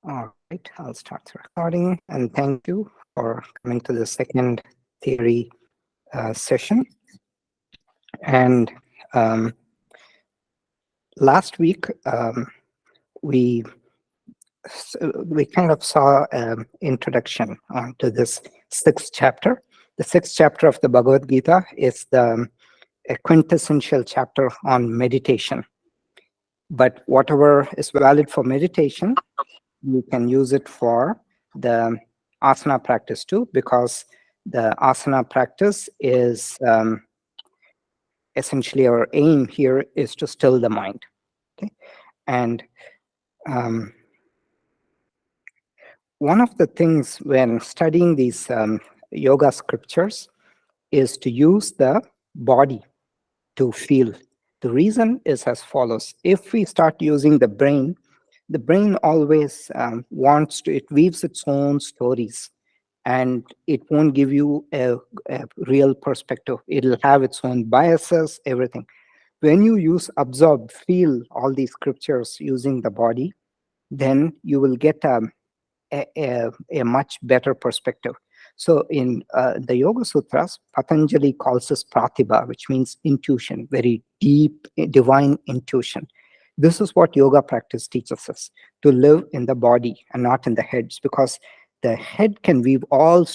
All right, I'll start the recording, and thank you for coming to the second theory session. And last week we kind of saw an introduction to this sixth chapter. The sixth chapter of the Bhagavad Gita is a quintessential chapter on meditation. But whatever is valid for meditation, you can use it for the asana practice too, because the asana practice is essentially our aim here is to still the mind. Okay, and one of the things when studying these yoga scriptures is to use the body to feel. The reason is as follows: if we start using the brain always wants to, it weaves its own stories, and it won't give you a real perspective. It'll have its own biases, everything. When you use absorb, feel all these scriptures using the body, then you will get a much better perspective. So in the Yoga Sutras, Patanjali calls this pratibha, which means intuition, very deep divine intuition. This is what yoga practice teaches us, to live in the body and not in the heads, because the head can weave all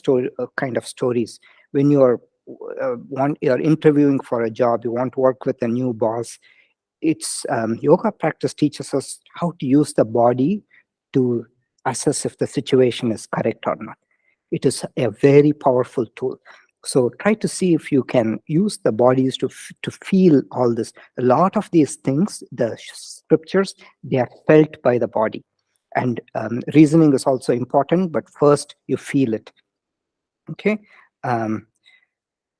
kind of stories. When you're interviewing for a job, you want to work with a new boss, it's yoga practice teaches us how to use the body to assess if the situation is correct or not. It is a very powerful tool. So try to see if you can use the bodies to feel all this. A lot of these things, the scriptures, they are felt by the body. And reasoning is also important, but first you feel it. Okay.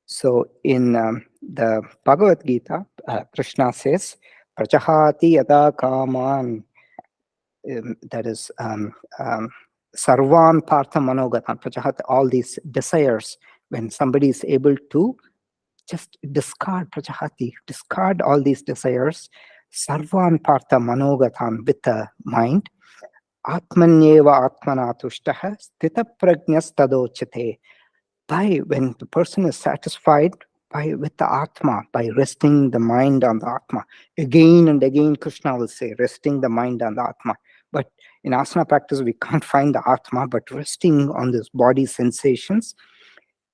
So in the Bhagavad Gita, Krishna says, Prajahati yada kaman, that is sarvan partha manogatan, Prajahati, all these desires. When somebody is able to just discard prajahati, discard all these desires, sarvan partha manogatan, with the mind, atmanyeva atmana tushtaha sthita prajnas tadochate. By when the person is satisfied with the atma, by resting the mind on the atma. Again and again Krishna will say, resting the mind on the atma. But in asana practice, we can't find the atma, but resting on this body sensations,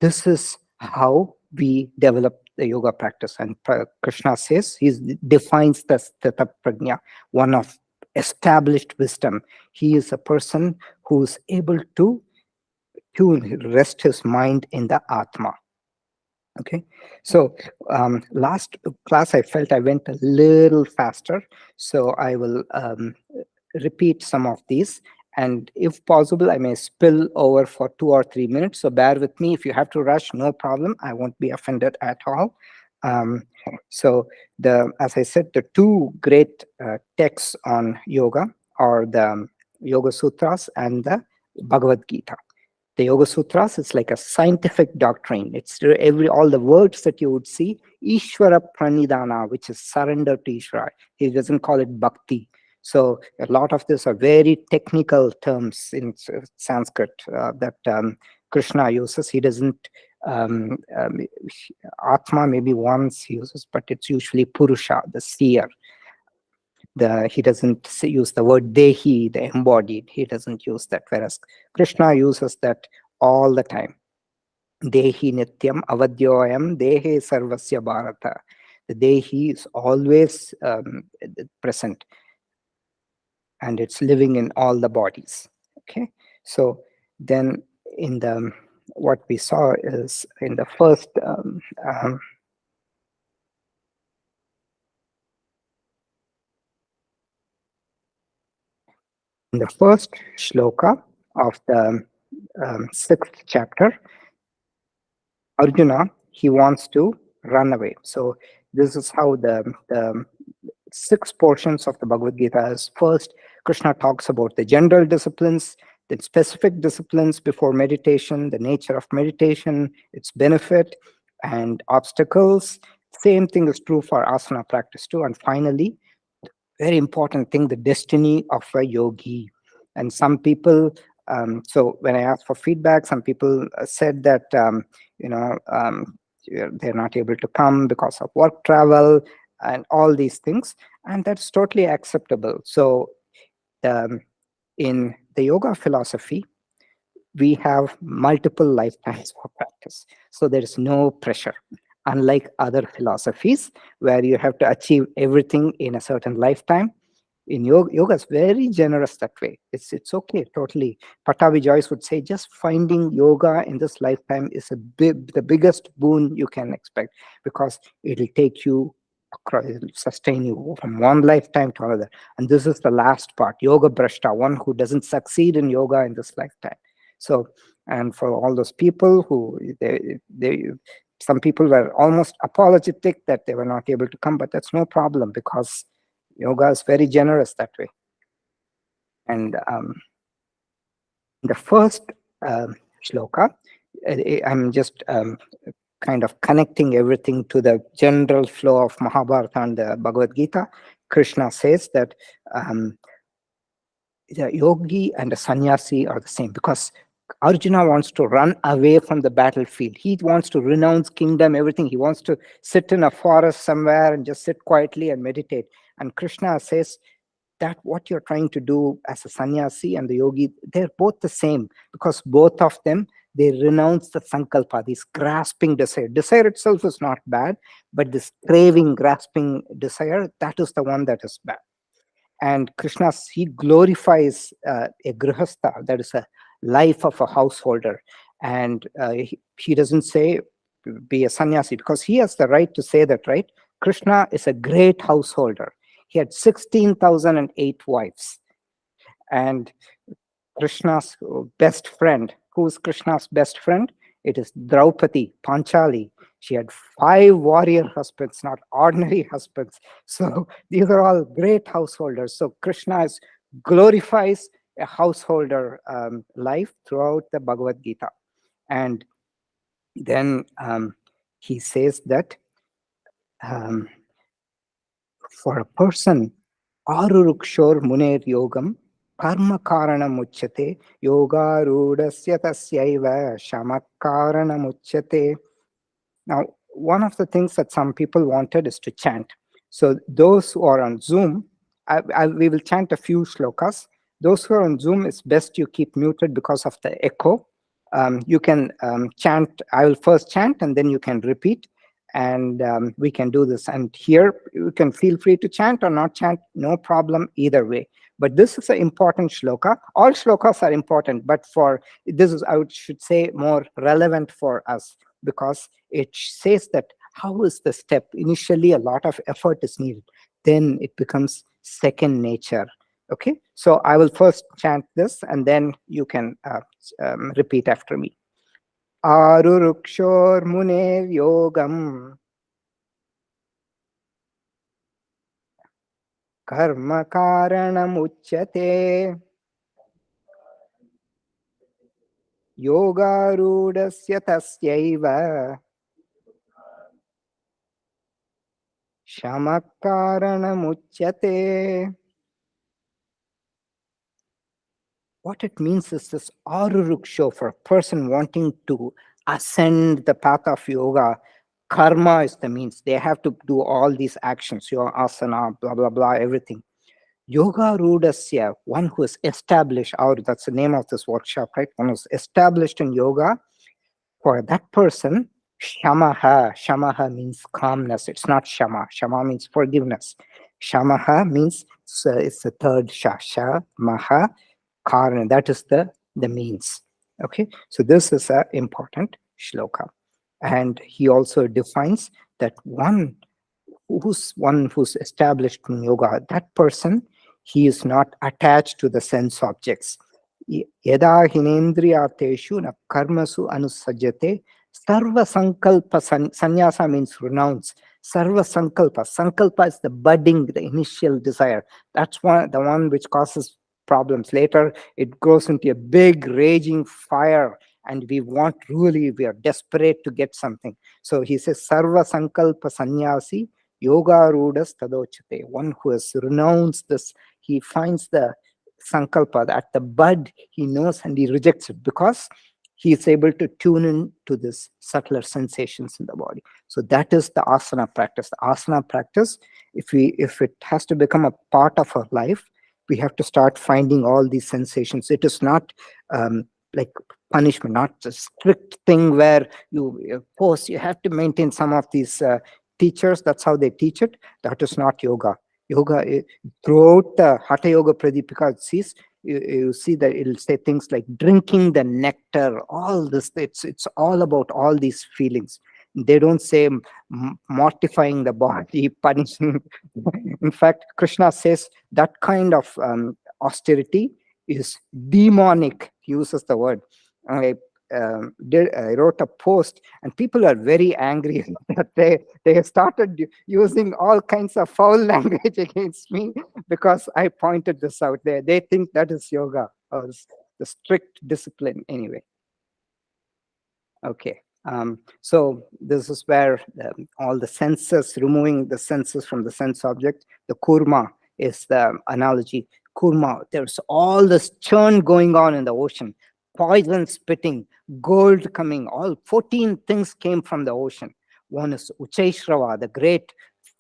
this is how we develop the yoga practice. And Krishna says, he defines the sthita prajna, one of established wisdom. He is a person who is able to rest his mind in the atma. Okay, so last class I felt I went a little faster, so I will repeat some of these, and if possible I may spill over for 2 or 3 minutes, so bear with me. If you have to rush, no problem, I won't be offended at all. So as I said, the two great texts on yoga are the Yoga Sutras and the Bhagavad Gita. The Yoga Sutras is like a scientific doctrine. It's all the words that you would see, Ishvara Pranidhana, which is surrender to Ishvara. He doesn't call it bhakti. So a lot of these are very technical terms in Sanskrit that Krishna uses. He doesn't, Atma maybe once he uses, but it's usually Purusha, the seer. He doesn't use the word dehi, the embodied. He doesn't use that, whereas Krishna uses that all the time. Dehi nityam avadyoyam dehe sarvasya bharata. The dehi is always present, and it's living in all the bodies. Okay, so then in the what we saw is in the first in the first shloka of the sixth chapter, Arjuna, he wants to run away. So this is how the 6 portions of the Bhagavad Gita is. First, Krishna talks about the general disciplines, then specific disciplines before meditation, the nature of meditation, its benefit, and obstacles. Same thing is true for asana practice too. And finally, very important thing, the destiny of a yogi. And some people, so when I asked for feedback, some people said that, they're not able to come because of work travel and all these things. And that's totally acceptable. So um, in the yoga philosophy, we have multiple lifetimes for practice. So there is no pressure, unlike other philosophies where you have to achieve everything in a certain lifetime. In yoga is very generous that way. It's okay, totally. Patavi Joyce would say just finding yoga in this lifetime is the biggest boon you can expect, because it'll take you across, it'll sustain you from one lifetime to another. And this is the last part, yoga brashta, one who doesn't succeed in yoga in this lifetime. So, and for all those people who some people were almost apologetic that they were not able to come, but that's no problem, because yoga is very generous that way. And the first shloka, I'm just kind of connecting everything to the general flow of Mahabharata and the Bhagavad Gita. Krishna says that the yogi and the sannyasi are the same, because Arjuna wants to run away from the battlefield. He wants to renounce kingdom, everything. He wants to sit in a forest somewhere and just sit quietly and meditate. And Krishna says that what you're trying to do as a sannyasi and the yogi, they're both the same, because both of them, they renounce the sankalpa, this grasping desire. Desire itself is not bad, but this craving, grasping desire, that is the one that is bad. And Krishna, he glorifies a grihastha, that is a life of a householder. And he doesn't say be a sannyasi, because he has the right to say that, right? Krishna is a great householder. He had 16,008 wives. And Krishna's best friend, who is Krishna's best friend? It is Draupadi, Panchali. She had 5 warrior husbands, not ordinary husbands. So these are all great householders. So Krishna glorifies a householder life throughout the Bhagavad Gita. And then he says that for a person, Arurukshor Muner Yogam Karma Karana Muchyate Yoga Rudasya Tasyaiva Shamakarana Muchyate. Now, one of the things that some people wanted is to chant. So those who are on Zoom, we will chant a few shlokas. Those who are on Zoom, it's best you keep muted because of the echo. You can chant, I will first chant and then you can repeat, and we can do this. And here, you can feel free to chant or not chant, no problem either way. But this is an important shloka. All shlokas are important, but for this is, I should say, more relevant for us, because it says that how is the step? Initially, a lot of effort is needed. Then it becomes second nature. Okay, so I will first chant this, and then you can repeat after me. Arurukshor Muner Yogam Karma Karanam Uchyate Yoga Rudasya Tasyaiva Shamakaranam Uchyate. What it means is this Aruruksho, for a person wanting to ascend the path of yoga. Karma is the means. They have to do all these actions, your asana, blah, blah, blah, everything. Yoga Rudasya, one who is established, that's the name of this workshop, right? One who is established in yoga. For that person, Shamaha means calmness. It's not Shama. Shama means forgiveness. Shamaha means it's the third Sha, Maha, Karana. That is the means. Okay, so this is an important shloka. And he also defines that one who's established in yoga, that person, he is not attached to the sense objects. Yada hinendriyateshu na karmasu anusajate sarva sankalpa. Sannyasa means renounce. Sarva sankalpa. Sankalpa is the budding, the initial desire. That's the one which causes problems. Later, it grows into a big raging fire, and we are desperate to get something. So he says, Sarva Sankalpa Sannyasi Yoga Rudas Tadochate. One who has renounced this, he finds the sankalpa, at the bud, he knows and he rejects it because he is able to tune in to this subtler sensations in the body. So that is the asana practice. The asana practice, if it has to become a part of our life, we have to start finding all these sensations. It is not like punishment, not a strict thing where you force, you have to maintain some of these teachers, that's how they teach it. That is not yoga. Yoga, throughout the Hatha Yoga Pradipika, it sees, you see that it'll say things like drinking the nectar, all this, it's all about all these feelings. They don't say mortifying the body, punishing. In fact, Krishna says that kind of austerity is demonic. He uses the word. I wrote a post, and people are very angry that they started using all kinds of foul language against me because I pointed this out there. They think that is yoga, or the strict discipline anyway. Okay. So this is where all the senses, removing the senses from the sense object. The kurma is the analogy. Kurma, there's all this churn going on in the ocean, poison spitting, gold coming, all 14 things came from the ocean. One is Uchaishrava, the great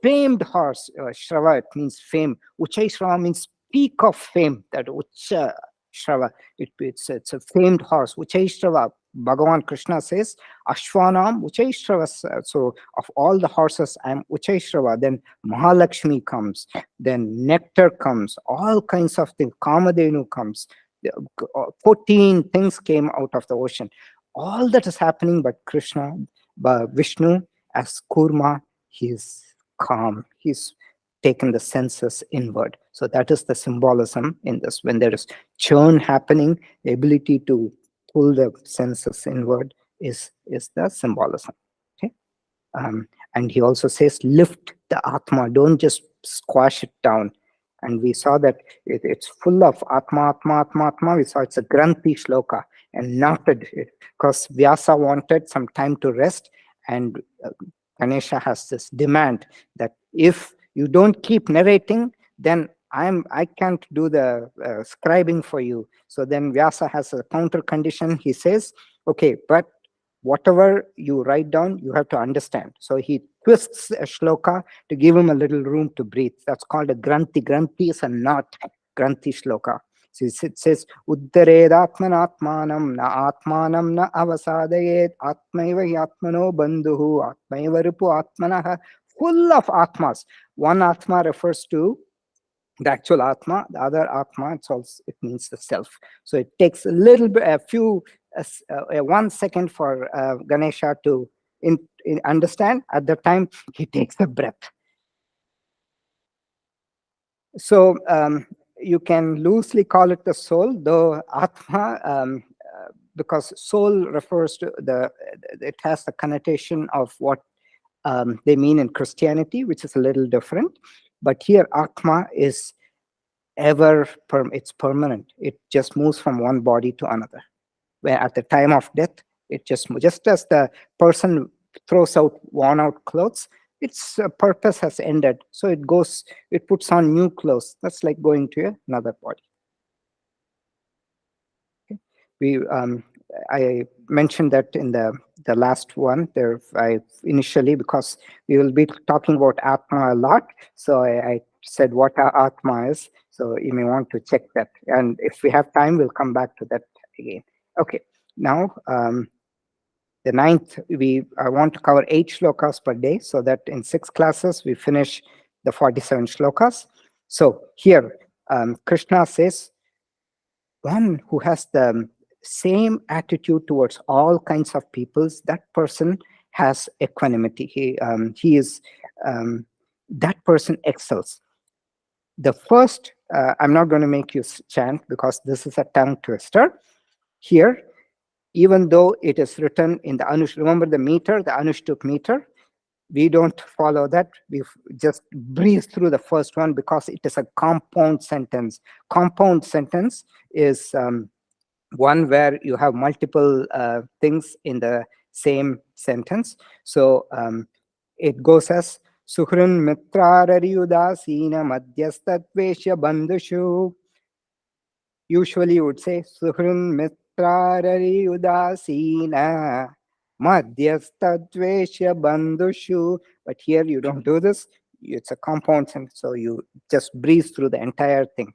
famed horse. Shrava, it means fame. Uchaishrava means peak of fame, that Ucha Shrava. It's a famed horse. Uchaishrava, Bhagavan Krishna says, Ashwanam Uchaishrava. So of all the horses, I am Uchaishrava. Then Mahalakshmi comes. Then nectar comes. All kinds of things. Kamadhenu comes. 14 things came out of the ocean. All that is happening, but Krishna, Vishnu as Kurma, he's calm. He's taken the senses inward. So that is the symbolism in this. When there is churn happening, the ability to pull the senses inward is the symbolism. Okay. And he also says, lift the Atma, don't just squash it down. And we saw that it's full of Atma, Atma, Atma, Atma. We saw it's a Granthi shloka, and knotted it because Vyasa wanted some time to rest, and Ganesha has this demand that if you don't keep narrating, then I can't do the scribing for you. So then Vyasa has a counter condition. He says, okay, but whatever you write down, you have to understand. So he twists a shloka to give him a little room to breathe. That's called a Granthi. Granthi is a knot, Granthi shloka. So it says, Uddared Atmanatmanam na Atmanam na avasadayet Atmaiva Atmano Bandhuhu Atmaiva Ripu Atmanaha. Full of Atmas. One Atma refers to the actual Atma, the other Atma, it means the self. So it takes a few 1 second for Ganesha to understand. At the time, he takes a breath. So you can loosely call it the soul, though Atma, because soul refers to it has the connotation of what they mean in Christianity, which is a little different. But here, Atma is it's permanent. It just moves from one body to another. Where at the time of death, it just as the person throws out worn out clothes, its purpose has ended. So it puts on new clothes. That's like going to another body. Okay. I mentioned that in the last one there. Initially, because we will be talking about Atma a lot, so I said what Atma is. So you may want to check that, and if we have time, we'll come back to that again. Okay. Now, the ninth, I want to cover 8 shlokas per day, so that in 6 classes we finish the 47 shlokas. So here, Krishna says, one who has the same attitude towards all kinds of peoples, that person has equanimity. He is that person excels. The first, I'm not going to make you chant because this is a tongue twister. Here, even though it is written in the Anush, remember the meter, the Anushtuk meter? We don't follow that. We just breeze through the first one because it is a compound sentence. Compound sentence is one where you have multiple things in the same sentence. So it goes as Suhrun Mitrarari Udasina Madhyastatvesha Bandhushu. Usually you would say Suhrun Mitrarari Udasina Madhyastha Dveshya Bandhushu. But here you don't do this. It's a compound sentence, so you just breeze through the entire thing.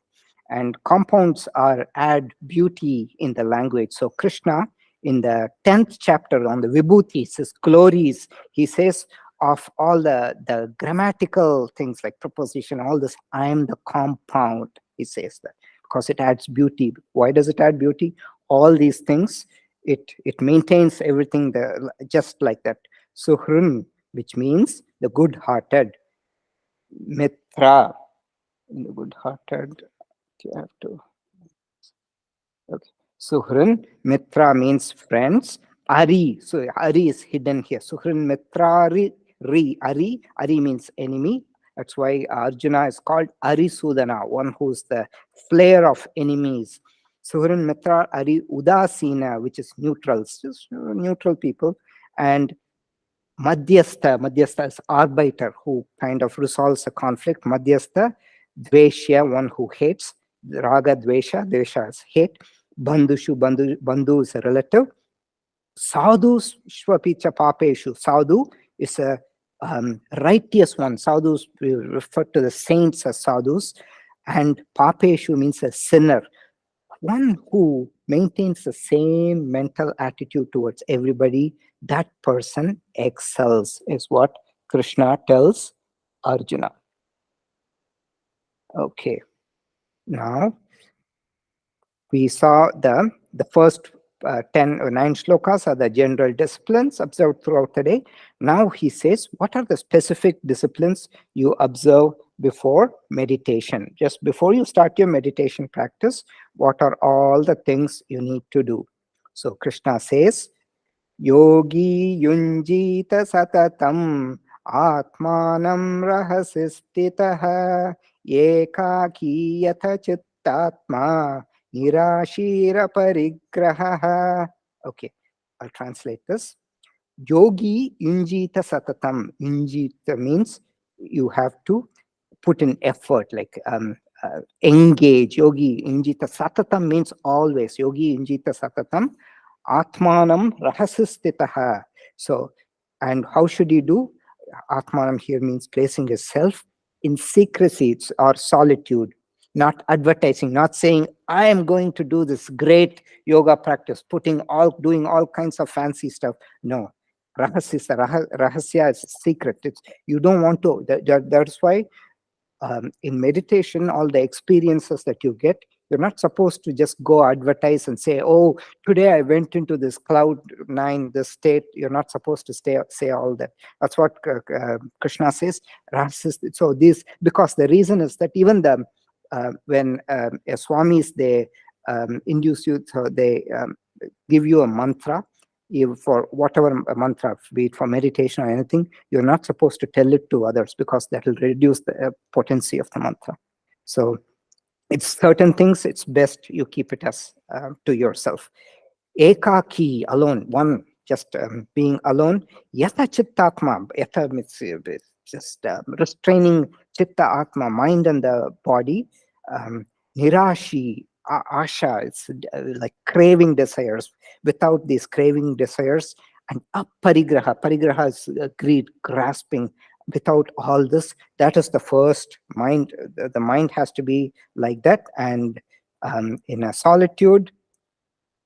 And compounds add beauty in the language. So Krishna, in the 10th chapter on the Vibhutis, his glories, he says of all the grammatical things like preposition, all this, I am the compound, he says that, because it adds beauty. Why does it add beauty? All these things, it maintains everything just like that. Suhrun, which means the good-hearted. Mitra, the good-hearted. You have to. Okay. Suhrin, Mitra means friends. Ari, so Ari is hidden here. Suhrin Mitra Ari means enemy. That's why Arjuna is called Ari Sudana, one who's the slayer of enemies. Suhrin Mitra Ari Udasina, which is neutrals, just neutral people. And Madhyastha is arbiter who kind of resolves a conflict. Madhyastha, Dveshya, one who hates. Raga, Dvesha is hate. Bandhu is a relative. Sadhu, Shvapicha Papeshu. Sadhu is a righteous one. Sadhus refer to the saints as sadhus. And Papeshu means a sinner. One who maintains the same mental attitude towards everybody, that person excels, is what Krishna tells Arjuna. Okay. Now, we saw the first 10 or 9 shlokas are the general disciplines observed throughout the day. Now he says, what are the specific disciplines you observe before meditation? Just before you start your meditation practice, what are all the things you need to do? So Krishna says, Yogi yunjita satatam atmanam rahasistitaha ekaki yatha chittatma nirashira parigraha. Okay, I'll translate this. Yogi yunjita satatam. Yunjita means you have to put in effort, like engage. Yogi yunjita satatam means always. Yogi yunjita satatam atmanam rahasistitaha. So, and how should you do? Atmanam here means placing a self in secrecy or solitude, not advertising, not saying, I am going to do this great yoga practice, doing all kinds of fancy stuff. No. Rahasya is secret. You don't want to. That's why in meditation, all the experiences that you get, you're not supposed to just go advertise and say, oh, today I went into this cloud 9, this state. You're not supposed to say all that. That's what Krishna says. So because the reason is that even when Swamis, they induce you, so they give you a mantra, for whatever mantra, be it for meditation or anything, you're not supposed to tell it to others because that will reduce the potency of the mantra. So it's certain things, it's best you keep it as to yourself. Ekaki, alone, one, just being alone. Yata chittatma, yata means just restraining chitta atma, mind and the body. Nirashi, asha, it's like craving desires. Without these craving desires, and aparigraha, parigraha is greed, grasping. Without all this, that is the first mind. The mind has to be like that, and in a solitude.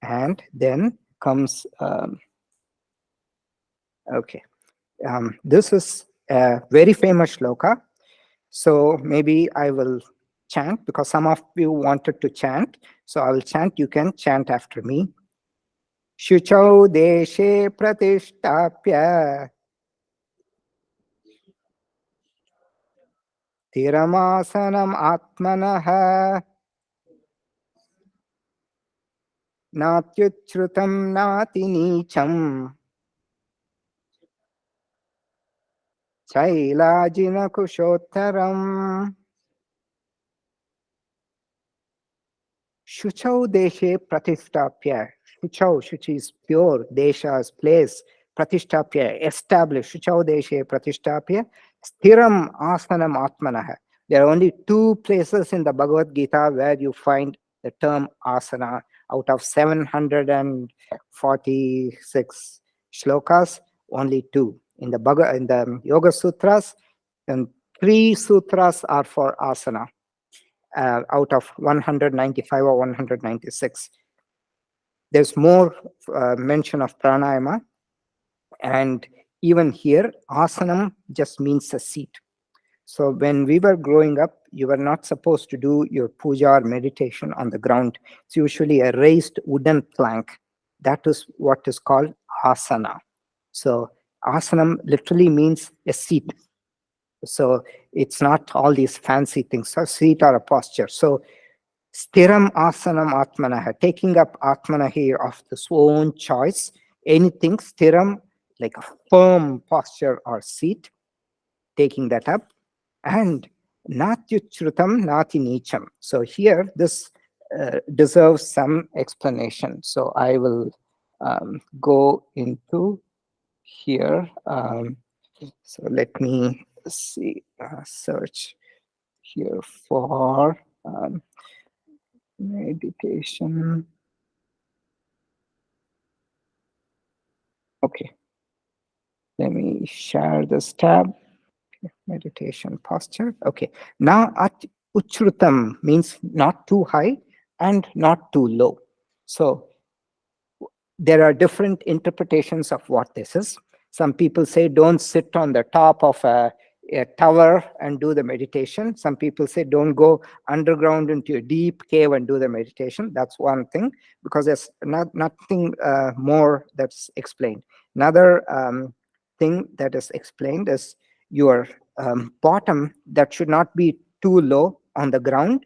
And then comes okay, this is a very famous shloka, so maybe I will chant, because some of you wanted to chant, so I will chant. You can chant after me. Shuchau deshe pratishtapya tiramasanam atmanah natyuchrutam nati nicham chailajina kushottaram. Shuchau deshe pratishtapya. Shuchi is pure, desha is place, pratishtapya, establish. Shuchau deshe pratishtapya, sthiram asanam atmanah. There are only 2 places in the Bhagavad Gita where you find the term asana. Out of 746 shlokas, only 2. In the Yoga Sutras, and 3 sutras are for asana, out of 195 or 196. There's more mention of pranayama, and even here, asanam just means a seat. So when we were growing up, you were not supposed to do your puja or meditation on the ground. It's usually a raised wooden plank. That is what is called asana. So asanam literally means a seat. So it's not all these fancy things, a seat or a posture. So stiram asanam atmanaha, taking up atmana here of this own choice, anything stiram, like a firm posture or seat, taking that up, and natyuchrutam nati nicham. So here, this deserves some explanation. So I will go into here. So let me see, search here for meditation. Okay, let me share this tab. Meditation posture. Okay, now at uchrutam means not too high and not too low. So there are different interpretations of what this is. Some people say don't sit on the top of a tower and do the meditation. Some people say don't go underground into a deep cave and do the meditation. That's one thing, because there's nothing more that's explained. Another thing that is explained is your bottom that should not be too low on the ground,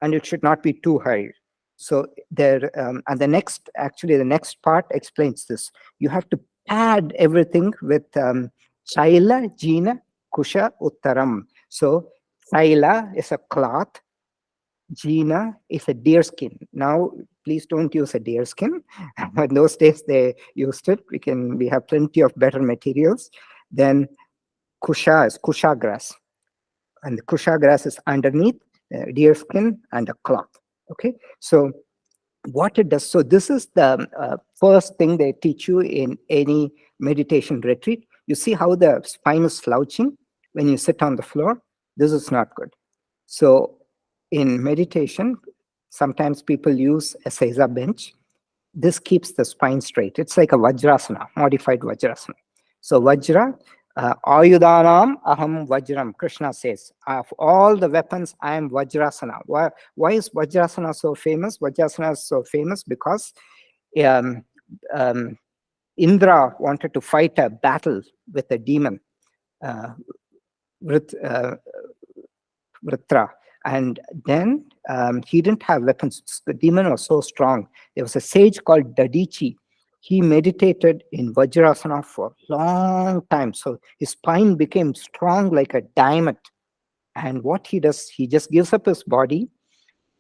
and it should not be too high. So there, and the next part explains this. You have to pad everything with chaila, jina, kusha, uttaram. So chaila is a cloth, jina is a deer skin. Now, please don't use a deer skin. In those days they used it. We have plenty of better materials. Then kusha is kusha grass, and the kusha grass is underneath deer skin and a cloth. Okay, so what it does, so this is the first thing they teach you in any meditation retreat. You see how the spine is slouching when you sit on the floor? This is not good. So in meditation, sometimes people use a seiza bench. This keeps the spine straight. It's like a vajrasana, modified vajrasana. So vajra, ayudanam aham vajram, Krishna says, of all the weapons, I am vajrasana. Why is vajrasana so famous? Vajrasana is so famous because um, um, Indra wanted to fight a battle with a demon, uh, Vritra. And then he didn't have weapons. The demon was so strong. There was a sage called Dadichi. He meditated in Vajrasana for a long time. So his spine became strong like a diamond. And what he does, he just gives up his body,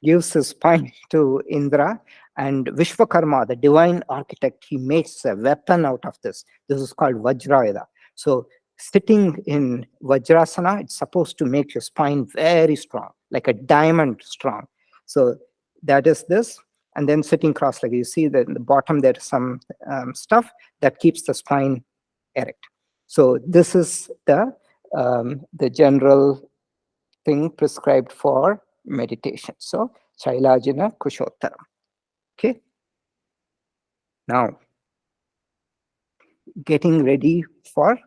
gives his spine to Indra, and Vishwakarma, the divine architect, he makes a weapon out of this. This is called Vajrayuda. So sitting in Vajrasana, it's supposed to make your spine very strong, like a diamond strong. So that is this. And then sitting cross-legged, you see that in the bottom there's some stuff that keeps the spine erect. So this is the general thing prescribed for meditation. So Shailajana Kushottaram. Okay. Now, getting ready for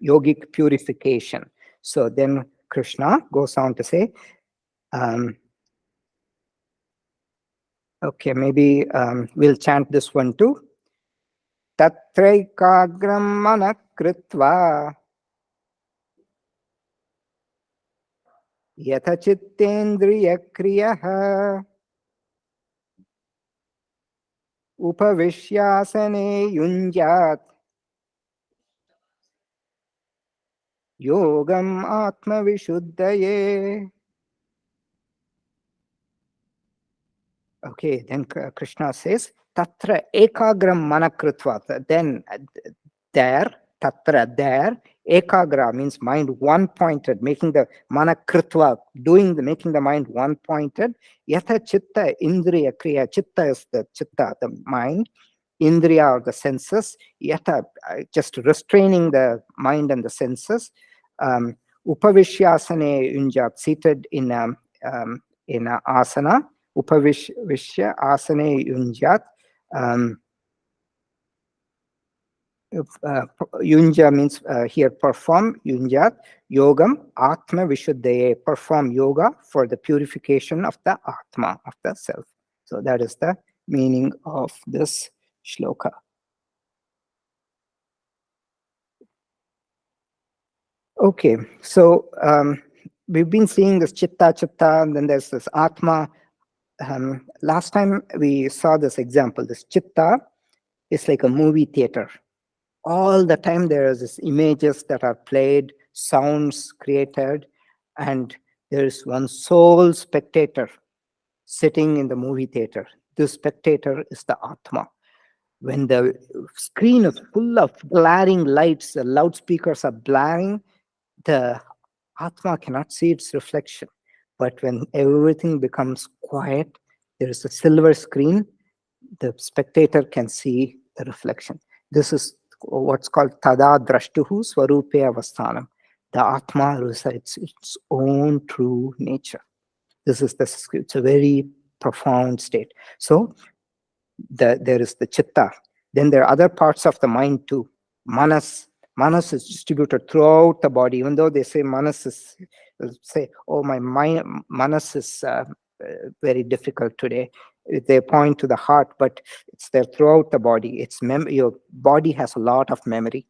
yogic purification. So then Krishna goes on to say, okay, maybe we'll chant this one too. Tatraikagram manakritva yatha chittendriya kriyaha upavishyasane yunjat yogam atma vishuddhaye. Okay, then Krishna says, Tatra ekagram manakritva. Then there, tatra, there. Ekagra means mind one-pointed, making the mana kritva, making the mind one-pointed. Yatha chitta indriya kriya. Chitta is the chitta, the mind. Indriya or the senses. Yatha, just restraining the mind and the senses. Upavishyasane yunjat, seated in a asana. Upavishya asane yunjat. Yunja means here perform, yunjat, yogam, atma vishuddhaye, perform yoga for the purification of the atma, of the self. So that is the meaning of this shloka. Okay, so we've been seeing this chitta, and then there's this atma. Last time we saw this example, this chitta is like a movie theater. All the time there is this images that are played, sounds created, and there is one sole spectator sitting in the movie theater. This spectator is the Atma. When the screen is full of glaring lights, the loudspeakers are blaring, the Atma cannot see its reflection. But when everything becomes quiet, there is a silver screen, the spectator can see the reflection. This is what's called tada drashtuhu swarupe avasthanam. The Atma recites its own true nature. It's a very profound state. So there is the chitta. Then there are other parts of the mind too. Manas. Manas is distributed throughout the body. Even though they say manas is, say, oh, my mind, manas is very difficult today. They point to the heart, but it's there throughout the body. Your body has a lot of memory,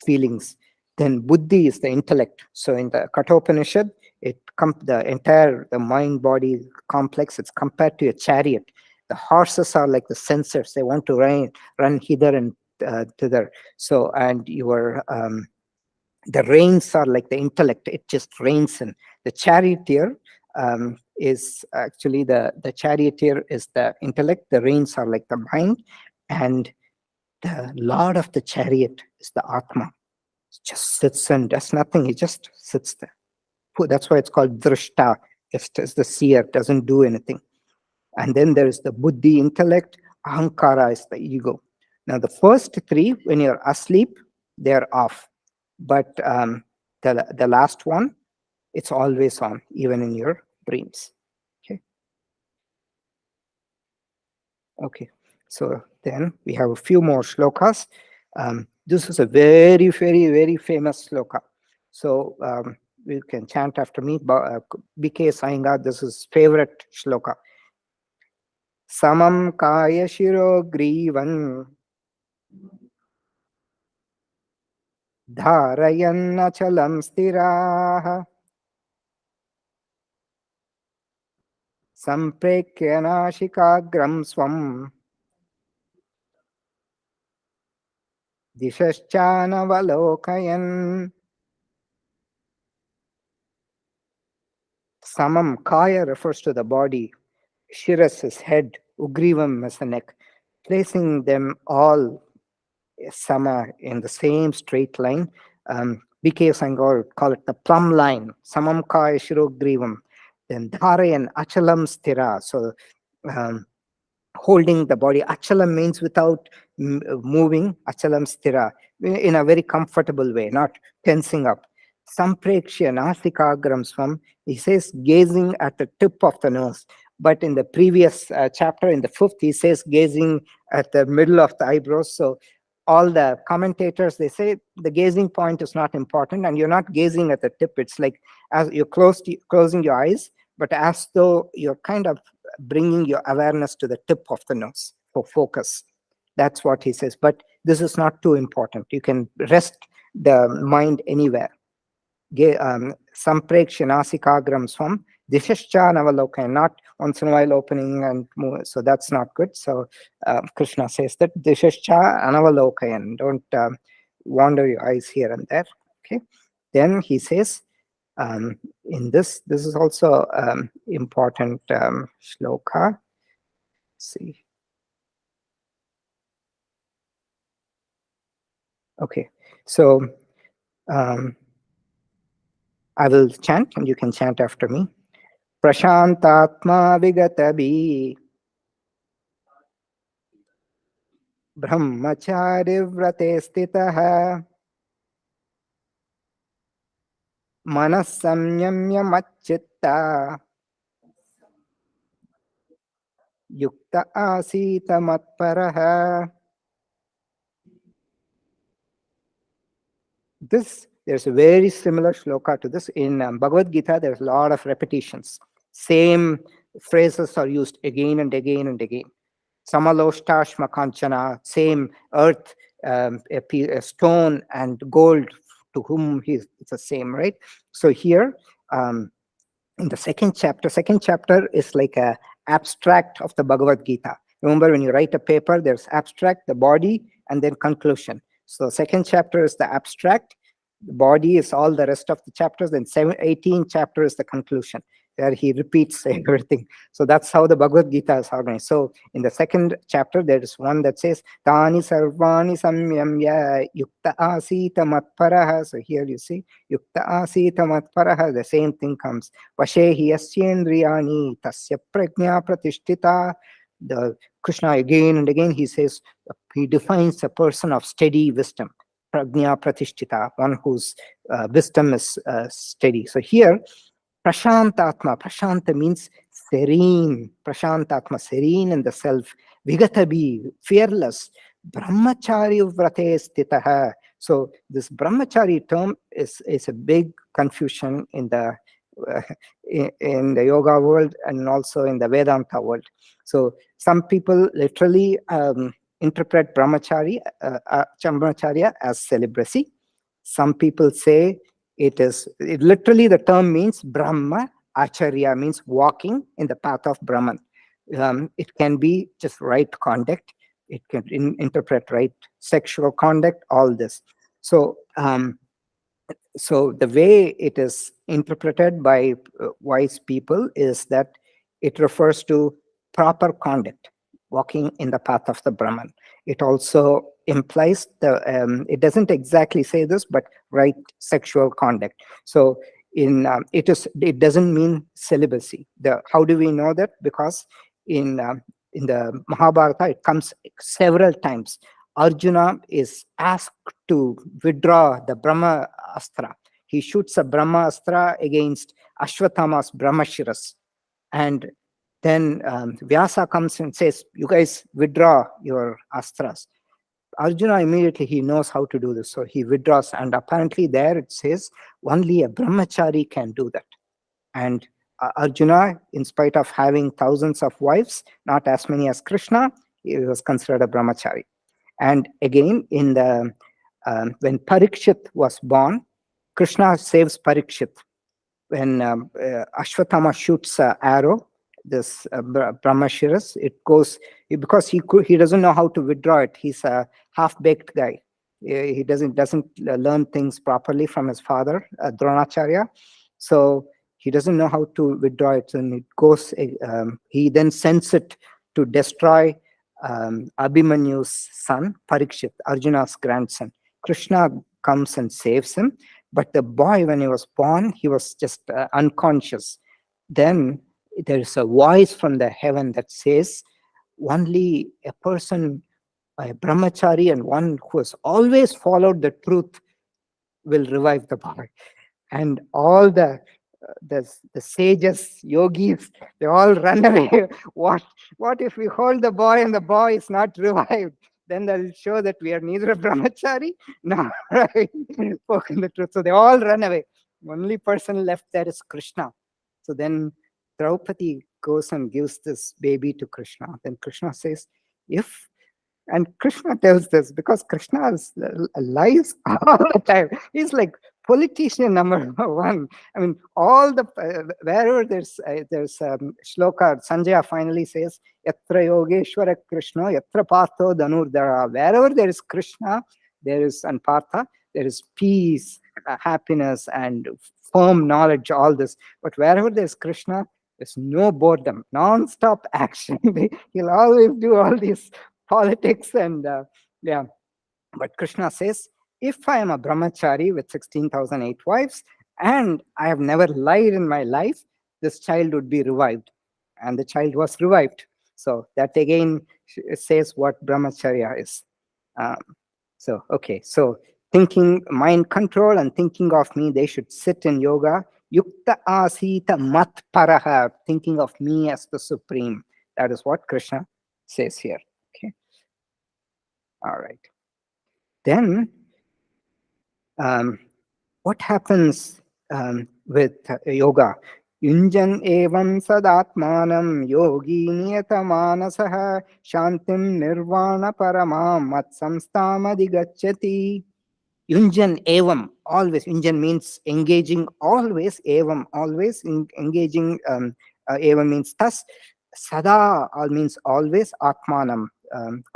feelings. Then buddhi is the intellect. So in the Kathopanishad, the mind body complex, it's compared to a chariot. The horses are like the sensors. They want to run hither and thither. So, and the reins are like the intellect. It just reins in. The charioteer is actually the charioteer is the intellect. The reins are like the mind, and the lord of the chariot is the Atma. It just sits and does nothing. He just sits there. That's why it's called drishta. It's the seer, doesn't do anything. And then there is the buddhi, intellect. Ahankara is the ego. Now the first three, when you're asleep, they're off. But the last one, it's always on, even in your dreams. Okay. So then we have a few more shlokas. This is a very, very, very famous shloka. So you can chant after me. BK Sainga, this is favorite shloka. Samam kaya shiro grivan dharayannachalam stiraha samprekyanashikagram swam dishashchanavalokayan. Samam, kaya refers to the body. Shiras is head, Ugrivam is the neck, placing them all sama in the same straight line. BK Sangor call it the plumb line. Samam kaya shirogrivam. Then dharayan achalam stira. So holding the body. Achalam means without moving. Achalam stira. In a very comfortable way, not tensing up. Samprekshya nasikagram swam. He says gazing at the tip of the nose. But in the previous chapter, in the 5th, he says gazing at the middle of the eyebrows. So all the commentators, they say the gazing point is not important, and you're not gazing at the tip. It's like as you're closing your eyes, but as though you're kind of bringing your awareness to the tip of the nose for focus. That's what he says. But this is not too important. You can rest the mind anywhere. Samprekshya nasikagram swam dishascha navalokan, not once in a while opening and move. So that's not good. So Krishna says that dishascha anavalokayan, don't wander your eyes here and there. Okay. Then he says in this is also important shloka. Let's see. Okay, so I will chant and you can chant after me. Prashantatma vigatabi brahmachari vrate stitaha manas samyamya macchitta yukta asita matparaha. There's a very similar shloka to this. In Bhagavad Gita, there's a lot of repetitions. Same phrases are used again and again and again. Samaloshta Kanchana, same earth, a stone and gold to whom it's the same, right? So here, um, in the second chapter is like a abstract of the Bhagavad Gita. Remember, when you write a paper, there's abstract, the body, and then conclusion. So second chapter is the abstract, the body is all the rest of the chapters, then 18 chapter is the conclusion, where he repeats everything. So that's how the Bhagavad Gita is organized. So in the second chapter, there is one that says, Tani sarvani samyamya yukta asita matparaha. So here you see, yukta asita matparaha, the same thing comes. Vashehi yasyendriyani tasya prajna pratishtita. The Krishna again and again, he says, he defines a person of steady wisdom. Prajna pratishtita, one whose wisdom is steady. So here, Prashantatma, Prashanta means serene, Prashantatma, serene in the self, Vigatabi, fearless, Brahmachari vrate stitaha. So this Brahmachari term is a big confusion in uh, in the yoga world and also in the Vedanta world. So some people literally interpret brahmacharya as celibacy. Some people say literally the term means Brahma, Acharya means walking in the path of Brahman. It can be just right conduct. It can interpret right sexual conduct, all this. So, so the way it is interpreted by wise people is that it refers to proper conduct, walking in the path of the Brahman. It also implies it doesn't exactly say this, but right sexual conduct. So it doesn't mean celibacy. How do we know that? Because in the Mahabharata it comes several times. Arjuna is asked to withdraw the Brahma Astra. He shoots a Brahma Astra against Ashwatthama's Brahmashiras. And then Vyasa comes and says, you guys withdraw your Astras. Arjuna immediately, he knows how to do this. So he withdraws. And apparently there it says, only a Brahmachari can do that. And Arjuna, in spite of having thousands of wives, not as many as Krishna, he was considered a Brahmachari. And again, in the when Parikshit was born, Krishna saves Parikshit. When Ashwatthama shoots an arrow, this Brahmashiras, it goes because he doesn't know how to withdraw it. He's a half-baked guy. He doesn't learn things properly from his father, Dronacharya. So he doesn't know how to withdraw it, and it goes. He then sends it to destroy Abhimanyu's son, Parikshit, Arjuna's grandson. Krishna comes and saves him, but the boy, when he was born, he was just unconscious. Then there is a voice from the heaven that says, only a person, a brahmachari, and one who has always followed the truth will revive the boy. And all the sages, yogis, they all run away. What if we hold the boy and the boy is not revived? Then that will show that we are neither a brahmachari nor right, spoken the truth. So they all run away. Only person left there is Krishna. So then Draupadi goes and gives this baby to Krishna. Then Krishna says, if and Krishna tells this because Krishna lies all the time. He's like politician number one. I mean, all the wherever there's shloka, Sanjaya finally says, "Yatra Yogeshwara Krishna, Yatra Partho Dhanurdhara." Wherever there is Krishna, there is and Partha, there is peace, happiness, and firm knowledge. All this, but wherever there's Krishna, there's no boredom, non-stop action. He'll always do all these politics and yeah. But Krishna says, if I am a brahmachari with 16,008 wives and I have never lied in my life, this child would be revived. And the child was revived. So that again says what brahmacharya is. Um, okay, so thinking, mind control and thinking of me, they should sit in yoga. Yukta asita mat paraha, thinking of me as the supreme. That is what Krishna says here. Okay. All right. Then what happens with yoga? Yunjan evam sadatmanam yogi niyatamanasah shantim nirvana paramam mat samstamadhigacchati. Yunjan evam, always. Yunjan means engaging, always. Evam, always engaging. Evam means thus. Sada means always. Atmanam,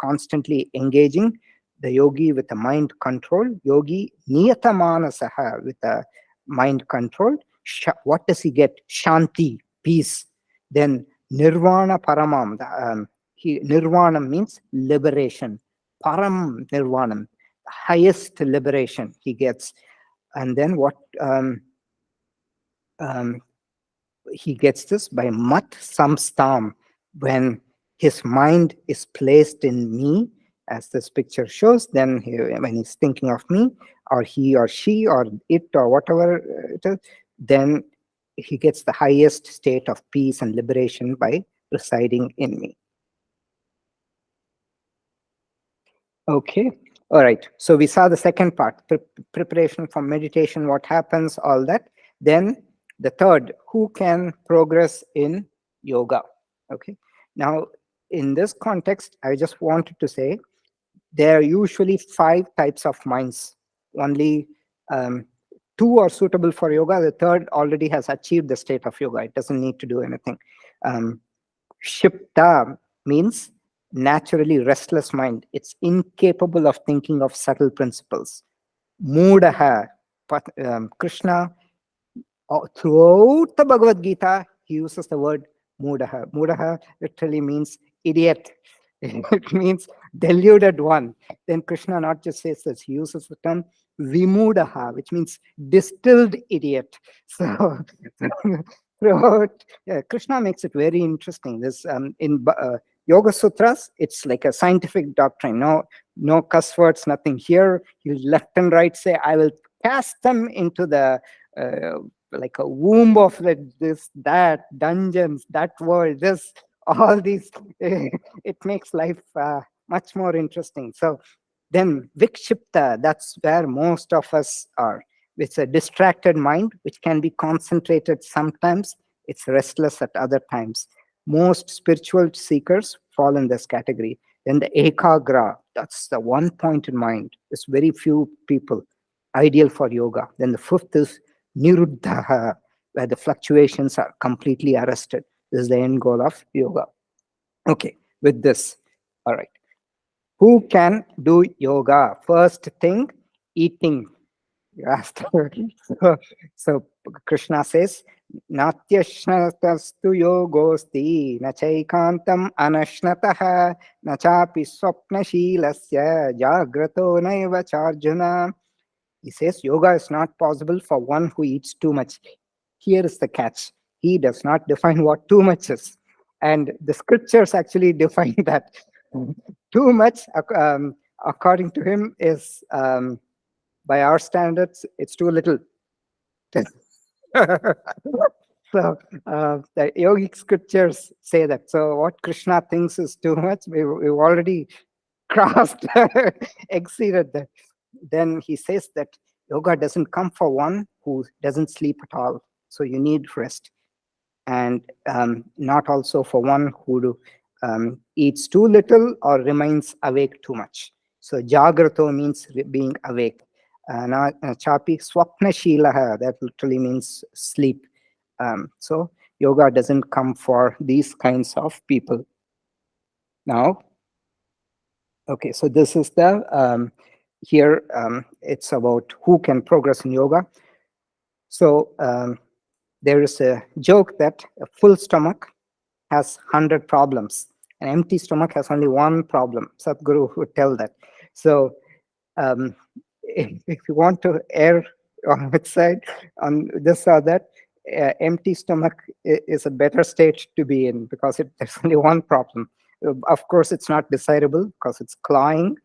constantly engaging. The yogi with the mind control. Yogi niyatamanasah, with the mind control. What does he get? Shanti, peace. Then nirvana paramam. Nirvana means liberation. Param nirvanam, highest liberation he gets. And then what he gets this by mat samstam, when his mind is placed in me, as this picture shows. Then when he's thinking of me, or he or she or it or whatever it is, then he gets the highest state of peace and liberation by residing in me. Okay. All right. So we saw the second part, preparation for meditation, what happens, all that. Then the third, who can progress in yoga? Okay. Now, in this context, I just wanted to say there are usually 5 types of minds. Only 2 are suitable for yoga. The third already has achieved the state of yoga. It doesn't need to do anything. Shipta means naturally restless mind. It's incapable of thinking of subtle principles. Mudaha, Krishna, throughout the Bhagavad Gita, he uses the word mudaha. Mudaha literally means idiot. It means deluded one. Then Krishna not just says this, he uses the term vimudaha, which means distilled idiot. So throughout, Krishna makes it very interesting. This in Yoga Sutras, it's like a scientific doctrine. No cuss words, nothing here. You left and right say, I will cast them into the like a womb of this, that, dungeons, that world, this, all these. It makes life much more interesting. So then vikshipta, that's where most of us are. It's a distracted mind, which can be concentrated sometimes. It's restless at other times. Most spiritual seekers fall in this category. Then the ekagra, that's the one point in mind. There's very few people ideal for yoga. Then the fifth is niruddha, where the fluctuations are completely arrested. This is the end goal of yoga. Okay, with this, all right. Who can do yoga? First thing, eating. So Krishna says, Natyashnatastu yogosti nachaikantam anashnataha nachapi swapnashilasya jagrato naiva charjuna. He says yoga is not possible for one who eats too much. Here is the catch. He does not define what too much is. And the scriptures actually define that. Too much, according to him, is, by our standards, it's too little. So the yogic scriptures say that. So what Krishna thinks is too much, we've already crossed, exceeded that. Then he says that yoga doesn't come for one who doesn't sleep at all. So you need rest. And not also for one who eats too little or remains awake too much. So jagrato means being awake. Chapi swapna shilaha, that literally means sleep. So yoga doesn't come for these kinds of people. Now, okay, so this is the, here it's about who can progress in yoga. So there is a joke that a full stomach has 100 problems. An empty stomach has only one problem. Sadhguru would tell that. So if you want to err on which side, on this or that, empty stomach is a better state to be in, because there's only one problem. Of course, it's not desirable because it's clawing.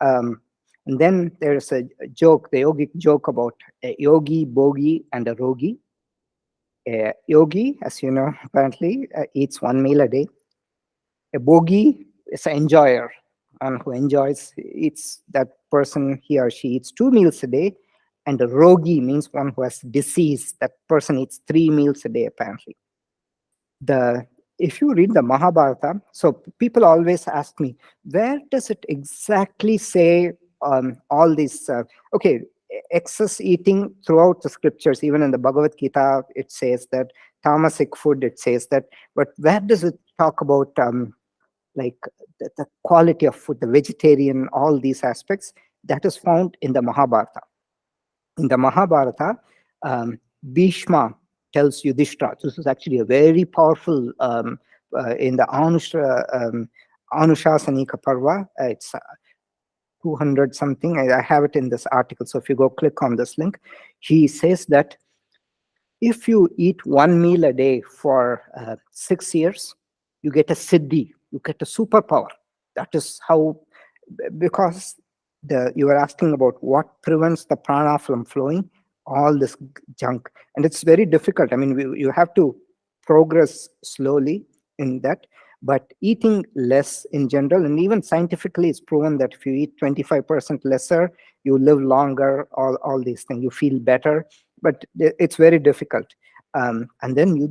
And then there's a joke, the yogic joke about a yogi, bogi, and a rogi. A yogi, as you know, apparently eats 1 meal a day. A bogi is an enjoyer, and who enjoys eats, that person, he or she eats 2 meals a day. And a rogi means one who has disease. That person eats 3 meals a day, apparently. If you read the Mahabharata, so people always ask me, where does it exactly say all these? Okay, excess eating throughout the scriptures, even in the Bhagavad Gita, it says that tamasic food, it says that, but where does it talk about like the quality of food, the vegetarian, all these aspects? That is found in the Mahabharata. In the Mahabharata, Bhishma tells Yudhishthira, this is actually a very powerful, in the Anushasanika Parva, it's 200 something, I have it in this article, so if you go click on this link, he says that if you eat 1 meal a day for 6 years, you get a siddhi, you get a superpower. That is how, because you were asking about what prevents the prana from flowing, all this junk. And it's very difficult. I mean, you have to progress slowly in that. But eating less in general, and even scientifically, it's proven that if you eat 25% lesser, you live longer, all these things, you feel better. But it's very difficult. And then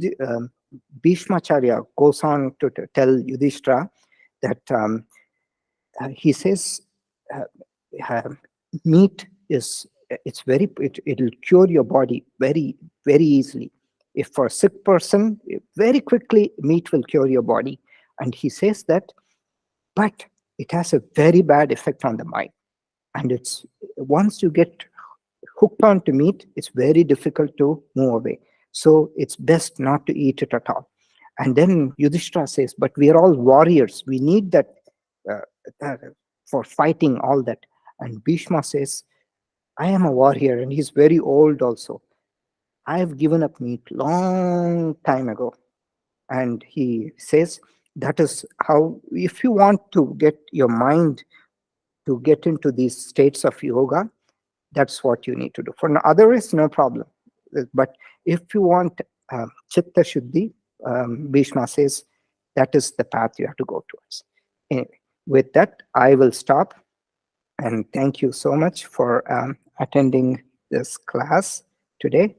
Bhishmacharya goes on to tell Yudhishthira that he says meat is, it'll cure your body very, very easily. If for a sick person, very quickly meat will cure your body. And he says that, but it has a very bad effect on the mind. And it's, once you get hooked onto meat, it's very difficult to move away. So it's best not to eat it at all. And then Yudhishthira says, but we are all warriors. We need that for fighting, all that. And Bhishma says, I am a warrior, and he's very old also. I have given up meat long time ago. And he says, that is how, if you want to get your mind to get into these states of yoga, that's what you need to do. For otherwise, no problem. But if you want chitta shuddhi, Bhishma says, that is the path you have to go towards. Anyway, with that, I will stop. And thank you so much for attending this class today.